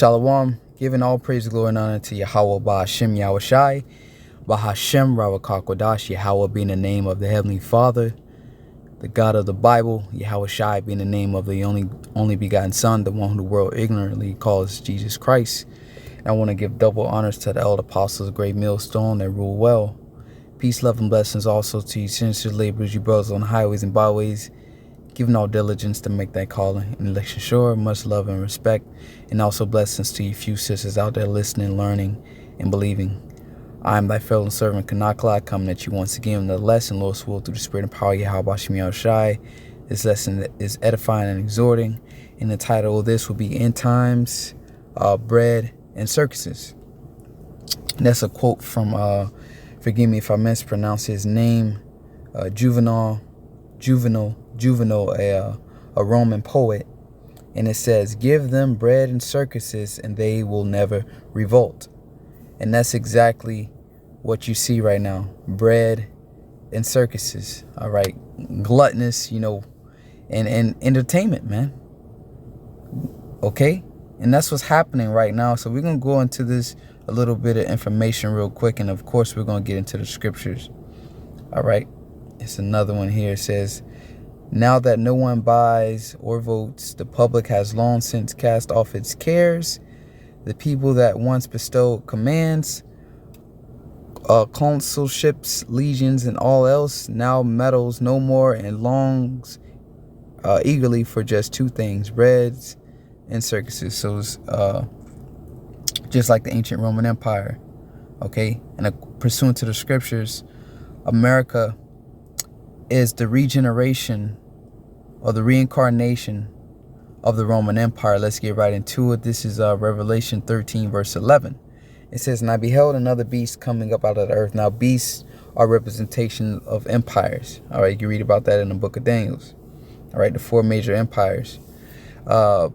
Shalom, giving all praise, glory, and honor to Yahweh, Ba'Hashem, Yahushai, Ba'Hashem, Ravakah Kodash, Yahweh being the name of the Heavenly Father, the God of the Bible, Yahushai being the name of the only begotten Son, the one who the world ignorantly calls Jesus Christ. And I want to give double honors to the elder apostles, great millstone that rule well. Peace, love, and blessings also to you sincere laborers, you brothers on the highways and byways, giving all diligence to make that calling and election sure. Much love and respect, and also blessings to you few sisters out there listening, learning, and believing. I am thy fellow servant Kanakla, coming at you once again with a lesson, Lord's will, through the spirit and power of Yahweh Shemi Shai. This lesson is edifying and exhorting, and the title of this will be End Times, Bread, and Circuses. And that's a quote from, forgive me if I mispronounce his name, Juvenal, a Roman poet, and it says, "Give them bread and circuses, and they will never revolt." And that's exactly what you see right now: bread and circuses. All right, gluttonous, and entertainment, man. Okay, and that's what's happening right now. So we're gonna go into this a little bit of information real quick, and of course we're gonna get into the scriptures. All right, it's another one here. It says, "Now that no one buys or votes, the public has long since cast off its cares. The people that once bestowed commands, consulships, legions, and all else now meddles no more and longs eagerly for just two things: breads and circuses." So it's just like the ancient Roman Empire. Okay, and pursuant to the scriptures, America is the regeneration or the reincarnation of the Roman Empire. Let's get right into it. This is Revelation 13 verse 11. It says, "And I beheld another beast coming up out of the earth." Now beasts are representation of empires. All right, you can read about that in the book of Daniel. All right, the four major empires, and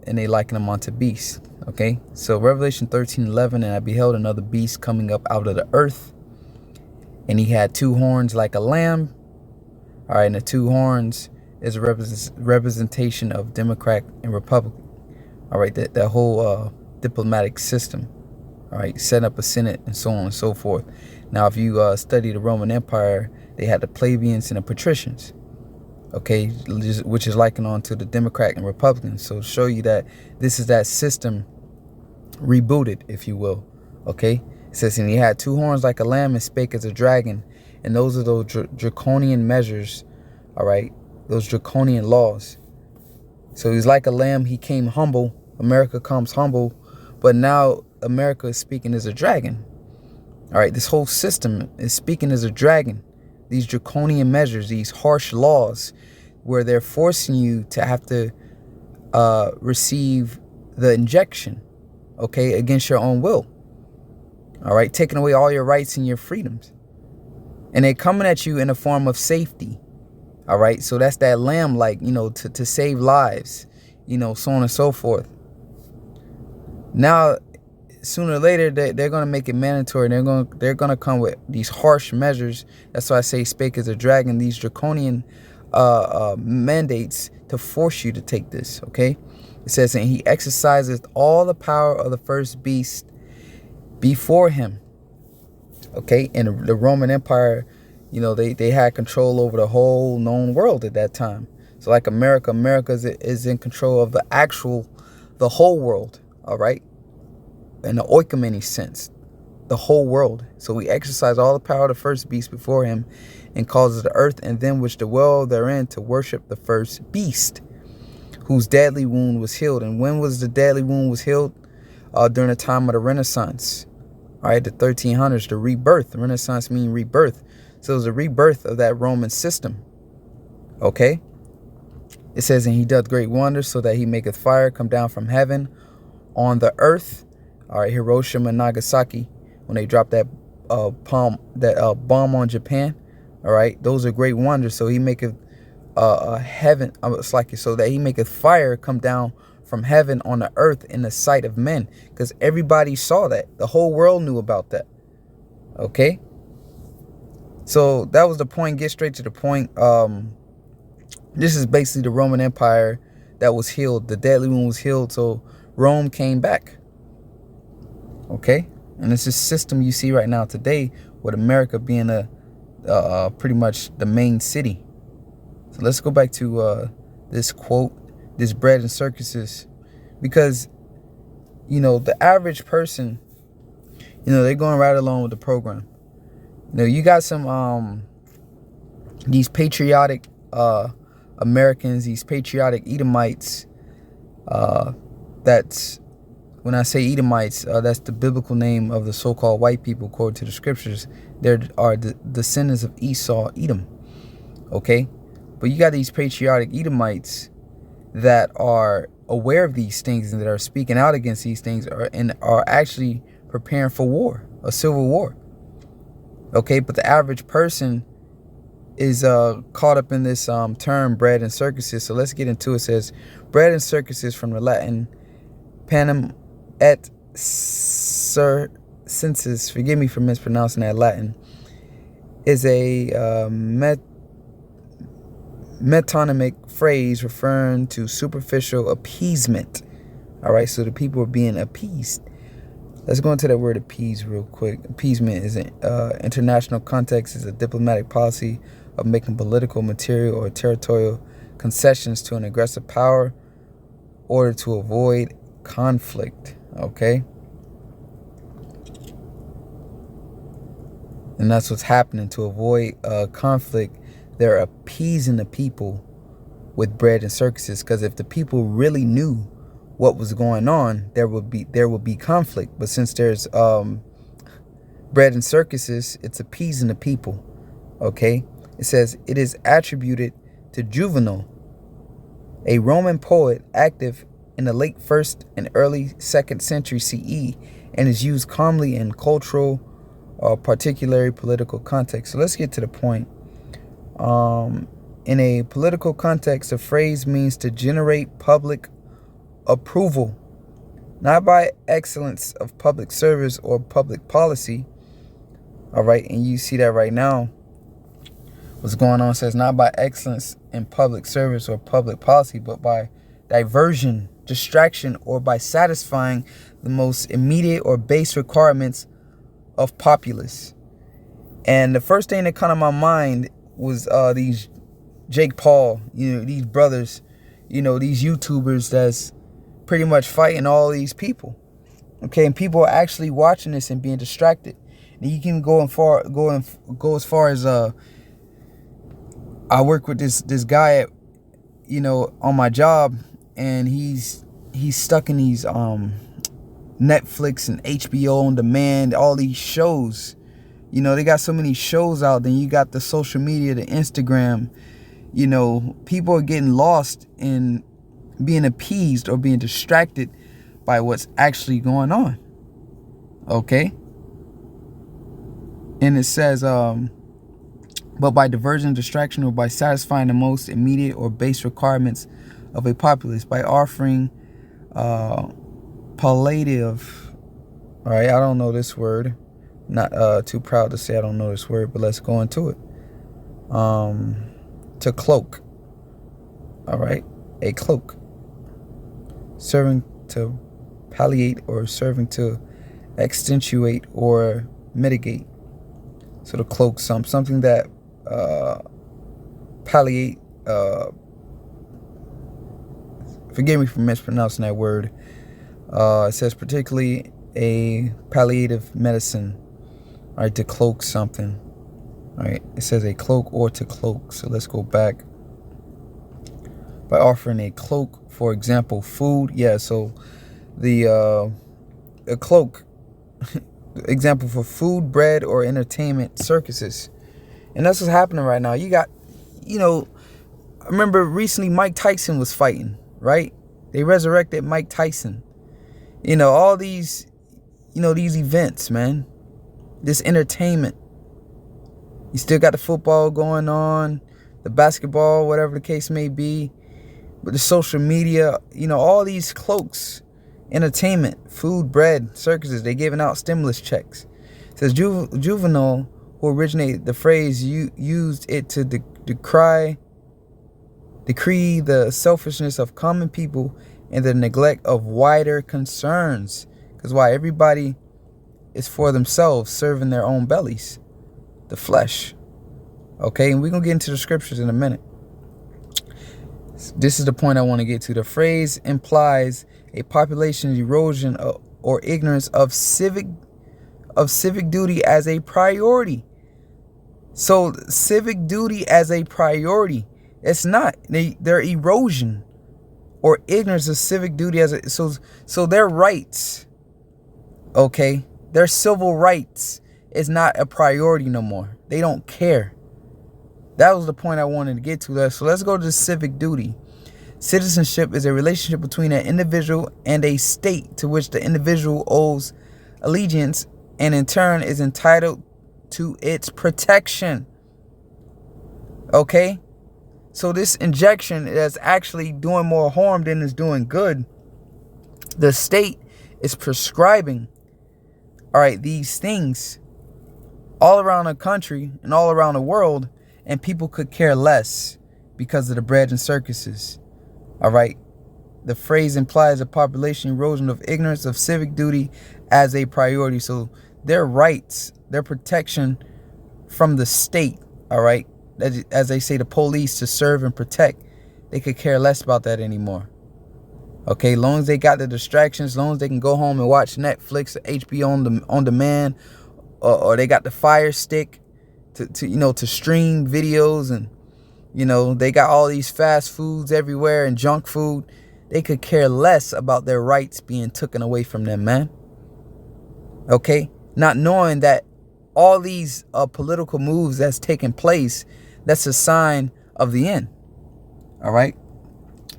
they liken them unto beasts. Okay, so Revelation 13:11, "And I beheld another beast coming up out of the earth, and he had two horns like a lamb." All right, and the two horns is a representation of Democrat and Republican. All right, that whole diplomatic system. All right, setting up a Senate and so on and so forth. Now, if you study the Roman Empire, they had the plebeians and the patricians. Okay, which is likened on to the Democrat and Republicans. So show you that this is that system rebooted, if you will. Okay, it says, "And he had two horns like a lamb and spake as a dragon." And those are those draconian measures. All right, those draconian laws. So he's like a lamb. He came humble. America comes humble, but now America is speaking as a dragon. All right, this whole system is speaking as a dragon. These draconian measures, these harsh laws, where they're forcing you to have to receive the injection, okay, against your own will. All right, taking away all your rights and your freedoms, and they're coming at you in a form of safety. All right, so that's that lamb, like, to save lives, so on and so forth. Now, sooner or later, they're going to make it mandatory. They're going to come with these harsh measures. That's why I say spake as a dragon, these draconian mandates to force you to take this, okay? It says, "And he exercises all the power of the first beast before him." Okay, in the Roman Empire, they had control over the whole known world at that time. So like America is in control of the whole world, all right? In the oikoumene sense, the whole world. So he exercised all the power of the first beast before him, and causes the earth and them which dwell therein to worship the first beast, whose deadly wound was healed. And when was the deadly wound was healed? During the time of the Renaissance. All right, the 1300s, the rebirth. The Renaissance means rebirth. So it was a rebirth of that Roman system. Okay? It says, "And he doth great wonders, so that he maketh fire come down from heaven on the earth." All right, Hiroshima and Nagasaki, when they dropped that bomb on Japan. All right, those are great wonders. So he maketh heaven, so that he maketh fire come down from heaven on the earth in the sight of men, because everybody saw that. The whole world knew about that. Okay, so that was the point. Get straight to the point. This is basically the Roman Empire that was healed. The deadly wound was healed. So Rome came back. Okay? And it's this system you see right now today with America being pretty much the main city. So let's go back to this quote, this bread and circuses, because, the average person, they're going right along with the program. You got some these patriotic Americans, these patriotic Edomites. That's when I say Edomites, that's the biblical name of the so-called white people according to the scriptures. They are the descendants of Esau, Edom. Okay, but you got these patriotic Edomites that are aware of these things and that are speaking out against these things, and are actually preparing for war, a civil war. Okay, but the average person is caught up in this term bread and circuses. So let's get into it. It says bread and circuses, from the Latin panem et circenses, forgive me for mispronouncing that Latin, is a metonymic phrase referring to superficial appeasement. All right, so the people are being appeased. Let's go into that word appease real quick. Appeasement is an international context, is a diplomatic policy of making political, material, or territorial concessions to an aggressive power in order to avoid conflict. Okay? And that's what's happening. To avoid conflict, they're appeasing the people with bread and circuses, because if the people really knew what was going on, there would be conflict. But since there's bread and circuses, it's appeasing the people. Okay, it says it is attributed to Juvenal, a Roman poet active in the late 1st and early 2nd century CE, and is used commonly in cultural or particularly political context. So let's get to the point. In a political context, the phrase means to generate public approval, not by excellence of public service or public policy. All right, and you see that right now. What's going on says not by excellence in public service or public policy, but by diversion, distraction, or by satisfying the most immediate or base requirements of populace. And the first thing that came to my mind was these Jake Paul, these brothers, these YouTubers that's pretty much fighting all these people. Okay, and people are actually watching this and being distracted. And you can go as far as I work with this guy at, on my job, and he's stuck in these Netflix and HBO on demand, all these shows. They got so many shows out. Then you got the social media, the Instagram. People are getting lost in being appeased or being distracted by what's actually going on. Okay? And it says, but by diversion, distraction, or by satisfying the most immediate or base requirements of a populace, by offering palliative. All right, I don't know this word. Not too proud to say I don't know this word, but let's go into it. To cloak. All right, a cloak. Serving to palliate, or serving to accentuate or mitigate. So to cloak something that palliate. Forgive me for mispronouncing that word. It says particularly a palliative medicine. All right, to cloak something. All right, it says a cloak or to cloak. So let's go back. By offering a cloak, for example, food. Yeah, so a cloak, example for food, bread, or entertainment, circuses. And that's what's happening right now. You got, I remember recently Mike Tyson was fighting, right? They resurrected Mike Tyson. All these, these events, man. This entertainment. You still got the football going on, the basketball, whatever the case may be. But the social media, all these cloaks, entertainment, food, bread, circuses, they giving out stimulus checks. It says Juvenal, who originated the phrase, used it to decree the selfishness of common people and the neglect of wider concerns. Because why? Everybody is for themselves, serving their own bellies, the flesh. Okay, and we're going to get into the scriptures in a minute. This is the point I want to get to. The phrase implies a population erosion or ignorance of civic duty as a priority. So civic duty as a priority. It's not. Their erosion or ignorance of civic duty as a so their rights, okay, their civil rights is not a priority no more. They don't care. That was the point I wanted to get to there. So let's go to civic duty. Citizenship is a relationship between an individual and a state to which the individual owes allegiance and in turn is entitled to its protection. Okay? So this injection is actually doing more harm than it's doing good. The state is prescribing, all right, these things all around the country and all around the world, and people could care less because of the bread and circuses. All right. The phrase implies a population erosion of ignorance of civic duty as a priority. So their rights, their protection from the state, all right, as they say, the police to serve and protect, they could care less about that anymore. Okay, long as they got the distractions, long as they can go home and watch Netflix, HBO on demand, or they got the Fire Stick to stream videos, and they got all these fast foods everywhere and junk food. They could care less about their rights being taken away from them, man. Okay, not knowing that all these political moves that's taking place, that's a sign of the end. All right,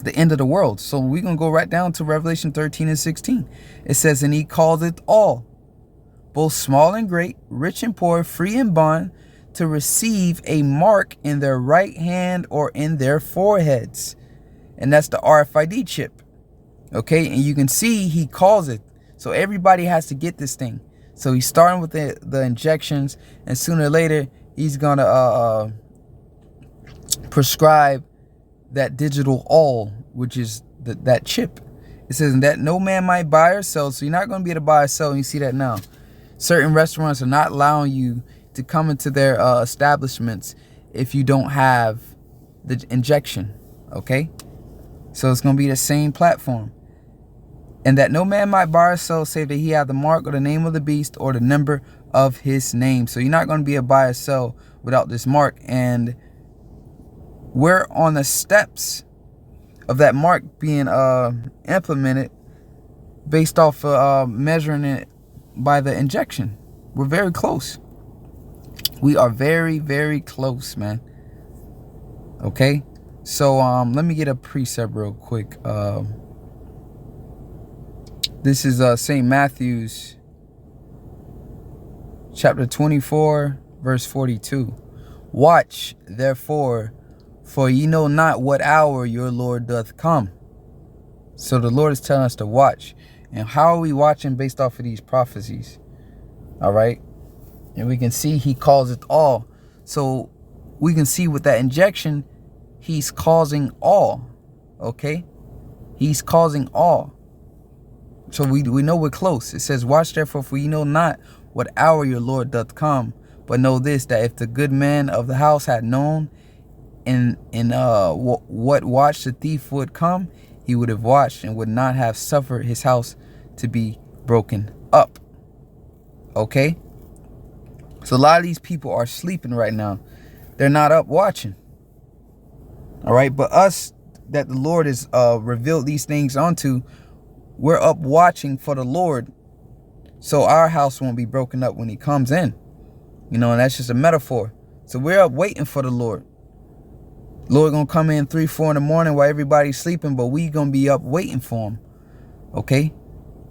the end of the world. So we're gonna go right down to Revelation 13 and 16. It says, and he called it all, both small and great, rich and poor, free and bond, to receive a mark in their right hand or in their foreheads. And that's the RFID chip. Okay, and you can see he calls it. So everybody has to get this thing. So he's starting with the injections, and sooner or later he's gonna prescribe that digital all, which is that chip. It says that no man might buy or sell. So you're not gonna be able to buy or sell, and you see that now. Certain restaurants are not allowing you to come into their establishments if you don't have the injection. Okay, so it's gonna be the same platform. And that no man might buy or sell save that he have the mark or the name of the beast or the number of his name. So you're not going to be able to buy or sell without this mark. And we're on the steps of that mark being implemented based off of measuring it by the injection. We're very close. We are very, very close, man. Okay, so let me get a precept real quick. This is St. Matthew's chapter 24, verse 42. Watch, therefore, for ye know not what hour your Lord doth come. So the Lord is telling us to watch. And how are we watching? Based off of these prophecies. All right. And we can see he calls it all. So we can see with that injection, he's causing all. Okay. He's causing all. So we know we're close. It says, watch therefore, for ye know not what hour your Lord doth come. But know this, that if the good man of the house had known in what watch the thief would come, he would have watched and would not have suffered his house to be broken up. Okay? So a lot of these people are sleeping right now. They're not up watching. All right? But us that the Lord has revealed these things unto, we're up watching for the Lord, so our house won't be broken up when he comes in. And that's just a metaphor. So we're up waiting for the Lord. Lord gonna come in 3, 4 in the morning while everybody's sleeping, but we gonna be up waiting for him. Okay?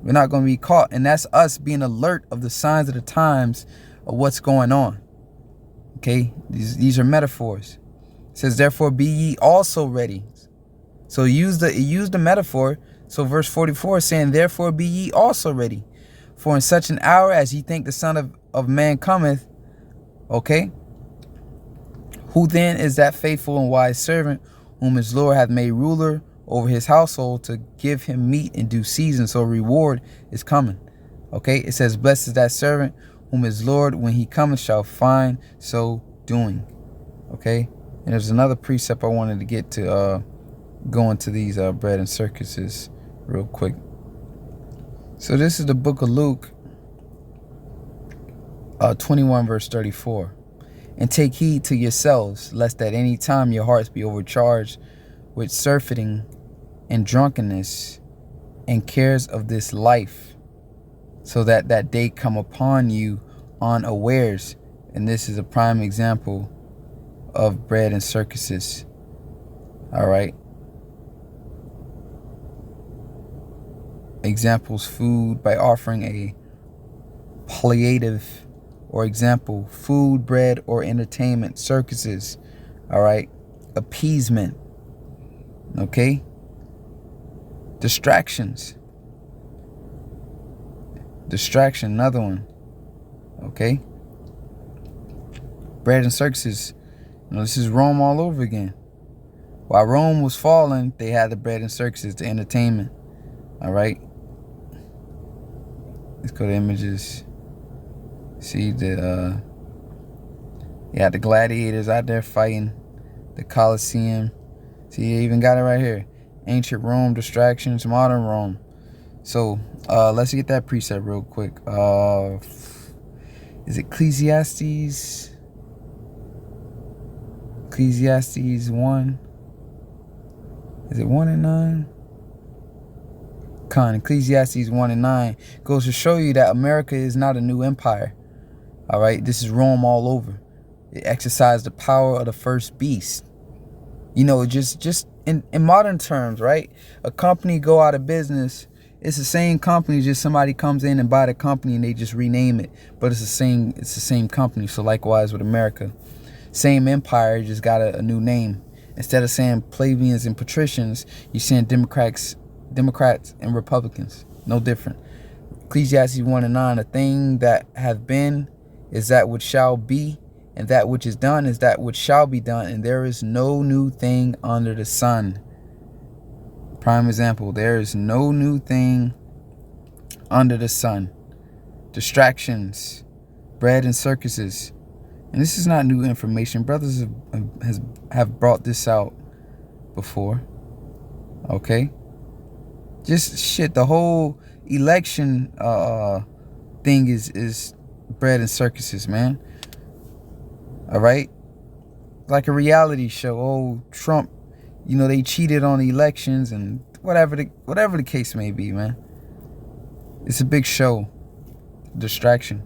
We're not gonna be caught. And that's us being alert of the signs of the times of what's going on. Okay? These are metaphors. It says, therefore be ye also ready. So use the metaphor. So verse 44 is saying, therefore be ye also ready, for in such an hour as ye think the Son of Man cometh. Okay? Who then is that faithful and wise servant whom his Lord hath made ruler over his household to give him meat in due season. So reward is coming. Okay, it says, blessed is that servant whom his Lord, when he cometh, shall find so doing. Okay, and there's another precept I wanted to get to go into these bread and circuses real quick. So this is the book of Luke 21 verse 34. And take heed to yourselves, lest at any time your hearts be overcharged with surfeiting and drunkenness and cares of this life, so that that day come upon you unawares. And this is a prime example of bread and circuses. All right. Examples: food, by offering a palliative or example, food, bread, or entertainment. Circuses, all right. Appeasement, okay. Distractions, distraction, another one, okay. Bread and circuses, this is Rome all over again. While Rome was falling, they had the bread and circuses, the entertainment, all right. Let's go to images. See the the gladiators out there fighting, the Colosseum. See, they even got it right here. Ancient Rome, distractions, modern Rome. So let's get that precept real quick. Is it Ecclesiastes? Ecclesiastes 1. Is it 1 and 9? Ecclesiastes 1 and 9 goes to show you that America is not a new empire. All right, this is Rome all over. It exercised the power of the first beast. Just in modern terms, right? A company go out of business. It's the same company, just somebody comes in and buy the company and they just rename it. But it's the same company. So likewise with America. Same empire, just got a new name. Instead of saying plebeians and patricians, you're saying Democrats and Republicans. No different. Ecclesiastes 1 and 9, a thing that hath been is that which shall be, and that which is done is that which shall be done, and there is no new thing under the sun. Prime example, there is no new thing under the sun. Distractions, bread and circuses. And this is not new information. Brothers have brought this out before. Okay? Just shit, the whole election thing is bread and circuses, man. All right? Like a reality show. Oh, Trump, they cheated on the elections and whatever the case may be, man. It's a big show. Distraction.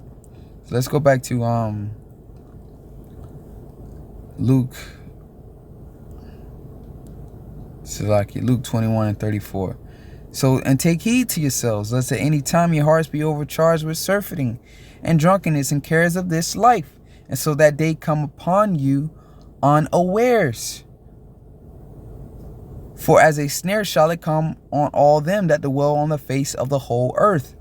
So let's go back to Luke 21 and 34. So, and take heed to yourselves, lest at any time your hearts be overcharged with surfeiting and drunkenness and cares of this life, and so that day come upon you unawares. For as a snare shall it come on all them that dwell on the face of the whole earth.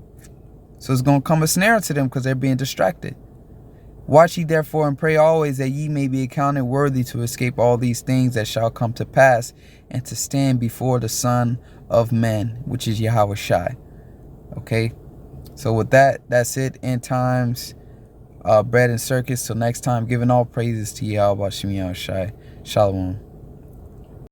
So it's going to come a snare to them because they're being distracted. Watch ye therefore and pray always, that ye may be accounted worthy to escape all these things that shall come to pass, and to stand before the Son of Man, which is Yahweh Shai. Okay, so with that, that's it. End times, bread and circus. Till next time, giving all praises to Yahweh Shai. Shalom.